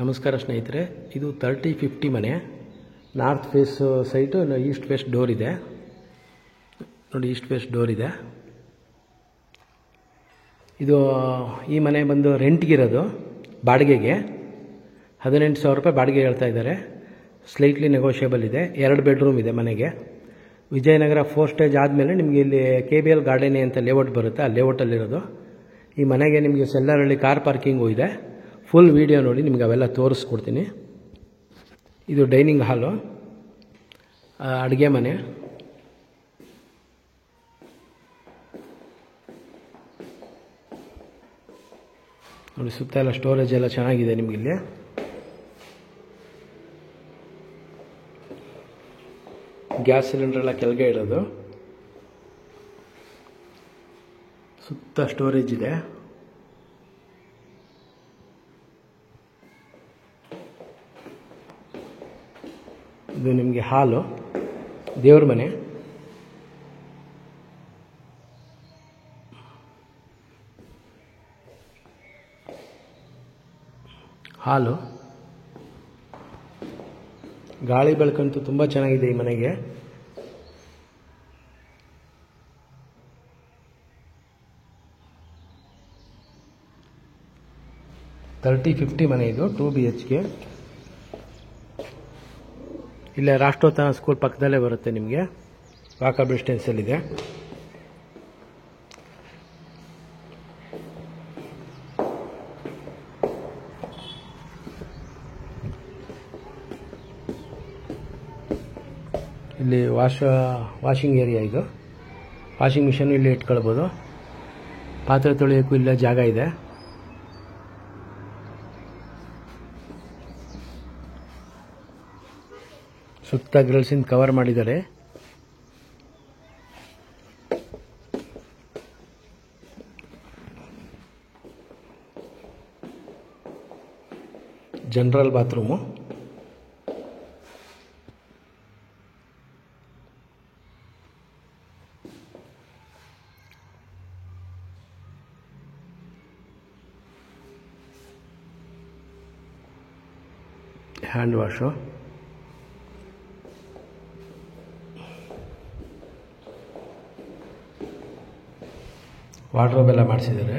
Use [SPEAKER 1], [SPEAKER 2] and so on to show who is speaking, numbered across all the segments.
[SPEAKER 1] ನಮಸ್ಕಾರ ಸ್ನೇಹಿತರೆ, ಇದು 30-50 ಮನೆ. North face site, east west door ಇದೆ ನೋಡಿ. ಈಸ್ಟ್ ವೆಸ್ಟ್ ಡೋರ್ ಇದೆ. ಇದು ಈ ಮನೆ ಬಂದು ರೆಂಟ್ಗಿರೋದು, ಬಾಡಿಗೆಗೆ 18,000 ರೂಪಾಯಿ ಬಾಡಿಗೆ ಹೇಳ್ತಾ ಇದ್ದಾರೆ. ಸ್ಲೈಟ್ಲಿ ನೆಗೋಷಿಯಬಲ್ ಇದೆ. 2 ಬೆಡ್ರೂಮ್ ಇದೆ ಮನೆಗೆ. ವಿಜಯನಗರ 4 ಸ್ಟೇಜ್ ಆದಮೇಲೆ ನಿಮಗೆ ಇಲ್ಲಿ KBL ಗಾರ್ಡನ್ ಅಂತ ಲೇಔಟ್ ಬರುತ್ತೆ, ಆ ಲೇಔಟಲ್ಲಿರೋದು. ಈ ಮನೆಗೆ ನಿಮಗೆ ಸೆಲ್ಲರಲ್ಲಿ ಕಾರ್ ಪಾರ್ಕಿಂಗು ಇದೆ. ಫುಲ್ ವಿಡಿಯೋ ನೋಡಿ, ನಿಮ್ಗೆ ಅವೆಲ್ಲ ತೋರಿಸ್ಕೊಡ್ತೀನಿ. ಇದು ಡೈನಿಂಗ್ ಹಾಲು, ಅಡುಗೆ ಮನೆ. ನೋಡಿ, ಸುತ್ತ ಎಲ್ಲ ಸ್ಟೋರೇಜ್ ಎಲ್ಲ ಚೆನ್ನಾಗಿದೆ ನಿಮಗಿಲ್ಲಿ. ಗ್ಯಾಸ್ ಸಿಲಿಂಡರ್ ಎಲ್ಲ ಕೆಳಗೆ ಇರೋದು, ಸುತ್ತ ಸ್ಟೋರೇಜ್ ಇದೆ. ಇದು ನಿಮಗೆ ಹಾಲು, ದೇವ್ರ ಮನೆ. ಹಾಲು, ಗಾಳಿ ಬೆಳಕಂತೂ ತುಂಬ ಚೆನ್ನಾಗಿದೆ ಈ ಮನೆಗೆ. $30-50 ಮನೆ ಇದು, 2 BHK. ಇಲ್ಲೇ ರಾಷ್ಟ್ರೋತ್ಥಾನ ಸ್ಕೂಲ್ ಪಕ್ಕದಲ್ಲೇ ಬರುತ್ತೆ ನಿಮಗೆ, ವಾಕಬಲ್ ಡಿಸ್ಟೆನ್ಸಲ್ಲಿದೆ. ಇಲ್ಲಿ ವಾಷಿಂಗ್ ಏರಿಯಾ ಇದು. ವಾಷಿಂಗ್ ಮಿಷನ್ ಇಲ್ಲಿ ಇಟ್ಕೊಳ್ಬೋದು. ಪಾತ್ರೆ ತೊಳೆಯೋಕ್ಕೂ ಇಲ್ಲೇ ಜಾಗ ಇದೆ. ಸುತ್ತ ಗ್ರಿಲ್ಸಿಂದ ಕವರ್ ಮಾಡಿದ್ದಾರೆ. General bathroom. Hand wash. Wardrobe ಎಲ್ಲ ಮಾಡಿಸಿದ್ದಾರೆ.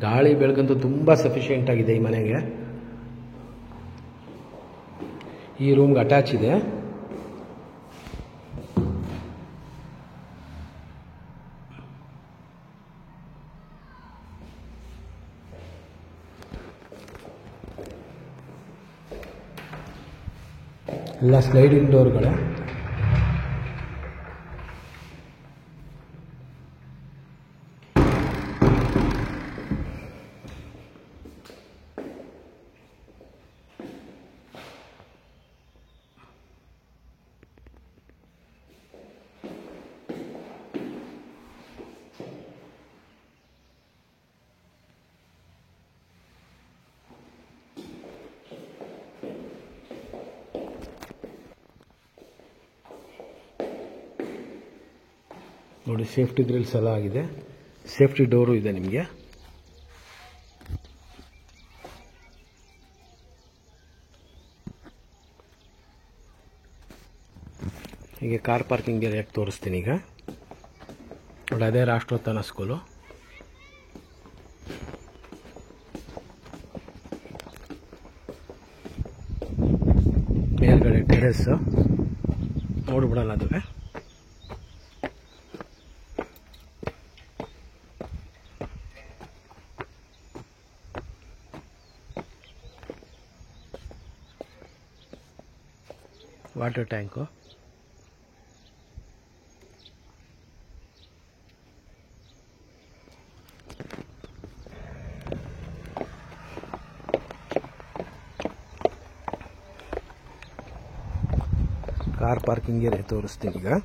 [SPEAKER 1] ಗಾಳಿ ಬೆಳಕಂತೂ ತುಂಬ ಸಫಿಷಿಯೆಂಟ್ ಆಗಿದೆ ಈ ಮನೆಗೆ. ಈ ರೂಮ್ಗೆ ಅಟ್ಯಾಚ್ ಇದೆ. ಎಲ್ಲ ಸ್ಲೈಡಿಂಗ್ ಡೋರ್ಗಳು. ನೋಡಿ, ಸೇಫ್ಟಿ ಗ್ರಿಲ್ಸ್ ಎಲ್ಲ ಆಗಿದೆ. ಸೇಫ್ಟಿ ಡೋರು ಇದೆ ನಿಮಗೆ. ಹೀಗೆ ಕಾರ್ ಪಾರ್ಕಿಂಗ್ ಏರಿಯಾ ತೋರಿಸ್ತೀನಿ ಈಗ. ನೋಡಿ, ಅದೇ ರಾಷ್ಟ್ರೋತ್ಥಾನ ಸ್ಕೂಲು. ಮೇಲ್ಗಡೆ ಟೆರೆಸ್ಸು ನೋಡ್ಬಿಡೋಣ ಅದುವೆ. Water tank. Car parking area ತೋರಿಸ್ತೀನಿ ಈಗ.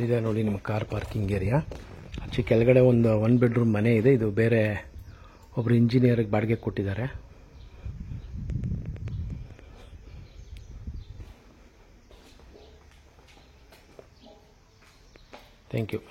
[SPEAKER 1] ಇದೆ ನೋಡಿ ನಿಮ್ಮ ಕಾರ್ ಪಾರ್ಕಿಂಗ್ ಏರಿಯಾ. ಆಚೆ ಕೆಳಗಡೆ ಒಂದು 1 ಬೆಡ್ರೂಮ್ ಮನೆ ಇದೆ. ಇದು ಬೇರೆ ಒಬ್ಬರು ಇಂಜಿನಿಯರ್ಗೆ ಬಾಡಿಗೆ ಕೊಟ್ಟಿದ್ದಾರೆ. Thank you.